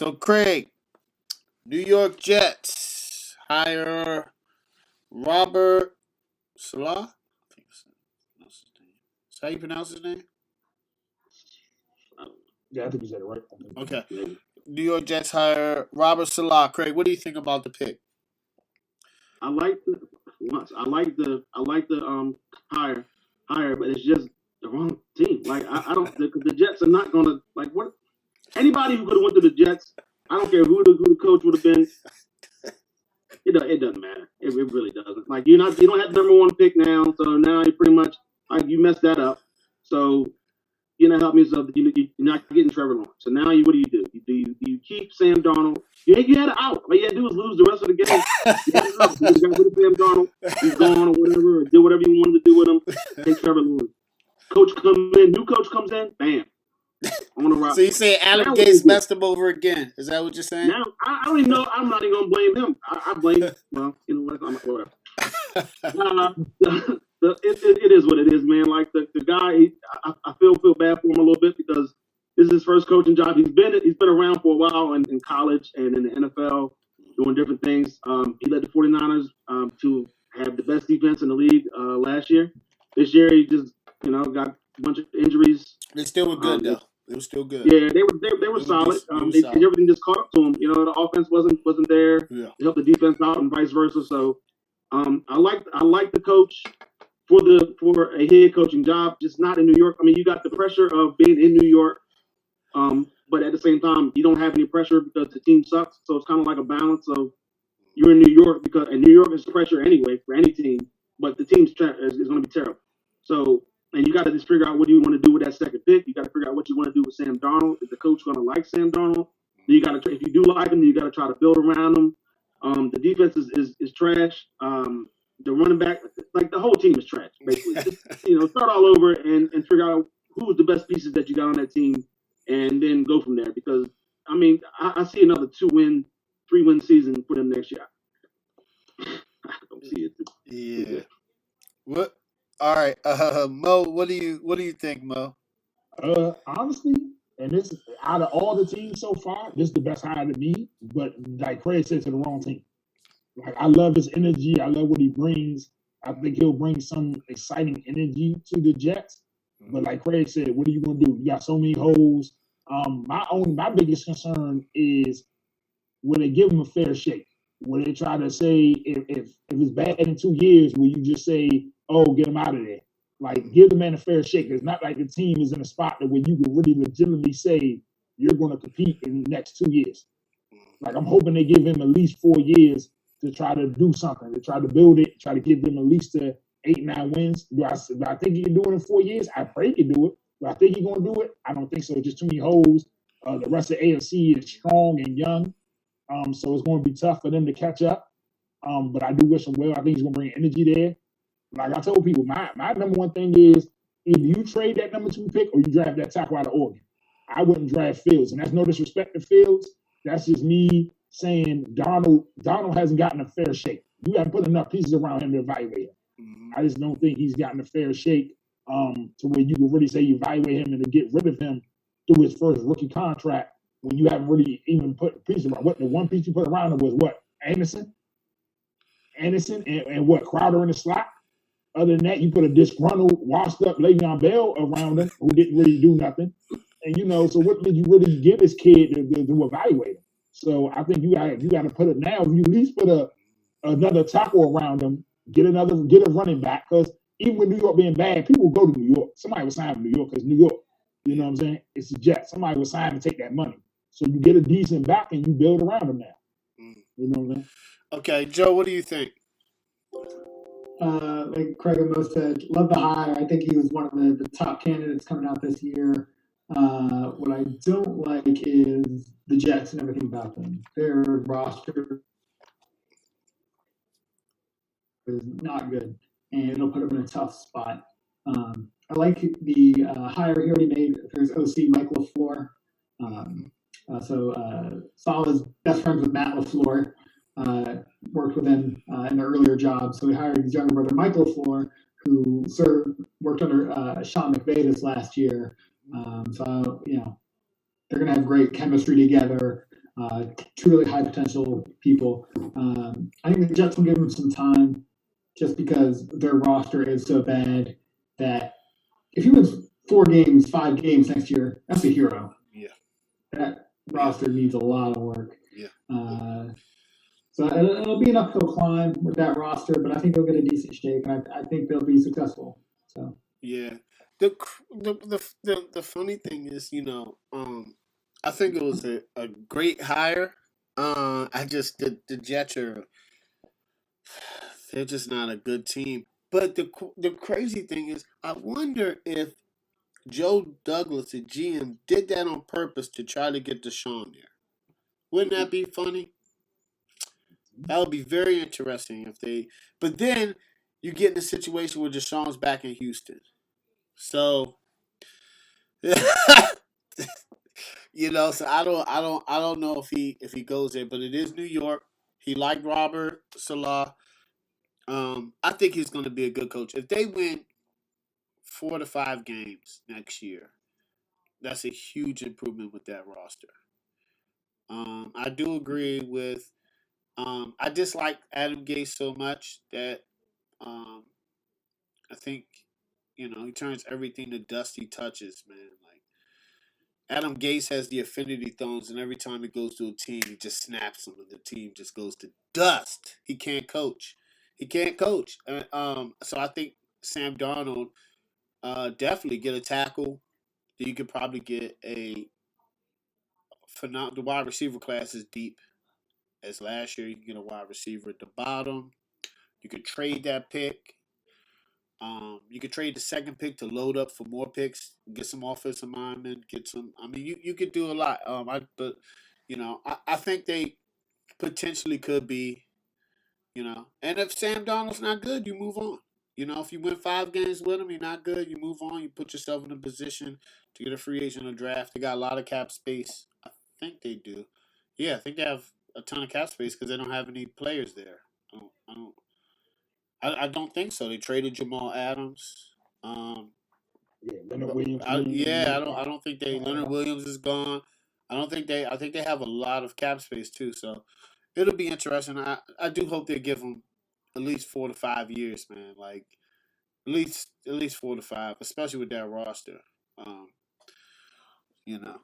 So Craig, New York Jets hire Robert Salah. I think that's his name. Is that how you pronounce his name? Yeah, I think you said it right. Okay. New York Jets hire Robert Salah. Craig, what do you think about the pick? I like the hire hire, but it's just the wrong team. Like I don't the Jets are not gonna like what anybody who could have went to the Jets. I don't care who the coach would have been. It doesn't matter. It really doesn't. Like you don't have the number one pick now, so now you pretty much like you messed that up. So you're not helping yourself. You're not getting Trevor Lawrence. So now what do? You keep Sam Darnold. You had an out. All you had to do was lose the rest of the game. You had an out. You got rid of Sam Darnold. He's gone or whatever, or do whatever you wanted to do with him. Take Trevor Lawrence. New coach comes in, bam. On the rock. So you say Adam Gase messed him over again? Is that what you're saying? Now I don't even know. I'm not even gonna blame him. I blame. Well, you know what? Whatever. It is what it is, man. Like the guy, I feel bad for him a little bit because this is his first coaching job. He's been around for a while in college and in the NFL doing different things. He led the 49ers to have the best defense in the league last year. This year he just got a bunch of injuries. They still were good though. They were still good. Yeah, they were solid. Everything just caught up to them. The offense wasn't there. Yeah. To help the defense out and vice versa. So I like the coach for a head coaching job, just not in New York. I mean, you got the pressure of being in New York, but at the same time, you don't have any pressure because the team sucks. So it's kind of like a balance of you're in New York and New York is pressure anyway for any team, but the team's is going to be terrible. So, and you got to just figure out what do you want to do with that second pick. You got to figure out what you want to do with Sam Darnold. Is the coach going to like Sam Darnold? Then you got to, if you do like him, you got to try to build around him. The defense is trash. The running back, like the whole team is trash, basically. Just, start all over and figure out who's the best pieces that you got on that team and then go from there. Because, I mean, I see another 3-win season for them next year. I don't see it. Yeah. What? All right. Mo, what do you think, Mo? Honestly, and this out of all the teams so far, this is the best hire to me. But like Craig said, to the wrong team. Like I love his energy. I love what he brings. I think he'll bring some exciting energy to the Jets. But like Craig said, what are you gonna do? You got so many holes. My biggest concern is will they give him a fair shake? Will they try to say if it's bad in 2 years, will you just say, oh, get him out of there? Like give the man a fair shake. It's not like the team is in a spot where you can really legitimately say you're gonna compete in the next 2 years. Like I'm hoping they give him at least 4 years to try to do something, to try to build it, try to give them at least 8-9 wins. Do I think he can do it in 4 years? I pray he can do it. Do I think he's going to do it? I don't think so. Just too many holes. The rest of AFC is strong and young, so it's going to be tough for them to catch up. But I do wish him well. I think he's going to bring energy there. Like I told people, my number one thing is if you trade that number 2 pick or you draft that tackle out of Oregon, I wouldn't draft Fields. And that's no disrespect to Fields. That's just me saying Donald hasn't gotten a fair shake. You haven't put enough pieces around him to evaluate him. Mm-hmm. I just don't think he's gotten a fair shake to where you can really say you evaluate him and to get rid of him through his first rookie contract when you haven't really even put pieces around. What the one piece you put around him was what? Anderson and what? Crowder in the slot. Other than that, you put a disgruntled, washed up Le'Veon Bell around him who didn't really do nothing. And so what did you really give this kid to evaluate him? So I think you got to put it now. If you at least put another tackle around him, get a running back. Because even with New York being bad, people will go to New York. Somebody will sign for New York because New York. You know what I'm saying? It's the Jets. Somebody will sign to take that money. So you get a decent back and you build around him now. You know what I'm saying? Okay, Joe, what do you think? Like Craig and Mo said, love the hire. I think he was one of the top candidates coming out this year. What I don't like is the Jets and everything about them. Their roster is not good, and it'll put them in a tough spot. I like the hire he already made for his OC, Mike LaFleur. Saleh's best friends with Matt LaFleur. Worked with him in their earlier job. So he hired his younger brother, Mike LaFleur, who worked under Sean McVay this last year. They're going to have great chemistry together. truly high potential people. I think the Jets will give them some time just because their roster is so bad that if he wins 4 games, 5 games next year, that's a hero. Yeah. That roster needs a lot of work. Yeah. So it'll be an uphill climb with that roster, but I think they'll get a decent shake. I think they'll be successful. So yeah. The funny thing is, I think it was a great hire. I just the Jets they're just not a good team. But the crazy thing is, I wonder if Joe Douglas, the GM, did that on purpose to try to get Deshaun there. Wouldn't that be funny? That would be very interesting if they. But then you get in a situation where Deshaun's back in Houston, so So I don't know if he goes there, but it is New York. He liked Robert Salah. I think he's going to be a good coach. If they win 4 to 5 games next year, that's a huge improvement with that roster. I do agree with. I dislike Adam Gase so much that um, I think he turns everything to dust he touches, man. Like Adam Gase has the affinity thumbs, and every time he goes to a team, he just snaps them, and the team just goes to dust. He can't coach. He can't coach. So I think Sam Darnold definitely get a tackle. You could probably get the wide receiver class is deep as last year. You can get a wide receiver at the bottom. You could trade that pick. You could trade the second pick to load up for more picks, get some offensive linemen, get some. I mean, you could do a lot. I think they potentially could be. And if Sam Donald's not good, you move on. If you win 5 games with him, you're not good. You move on. You put yourself in a position to get a free agent or draft. They got a lot of cap space. I think they do. Yeah, I think they have a ton of cap space because they don't have any players there. I don't think so. They traded Jamal Adams. Leonard Williams. I don't think they. Leonard Williams is gone. I think they have a lot of cap space too. So it'll be interesting. I do hope they give them at least 4 to 5 years, man. Like at least 4 to 5, especially with that roster. Um, you know.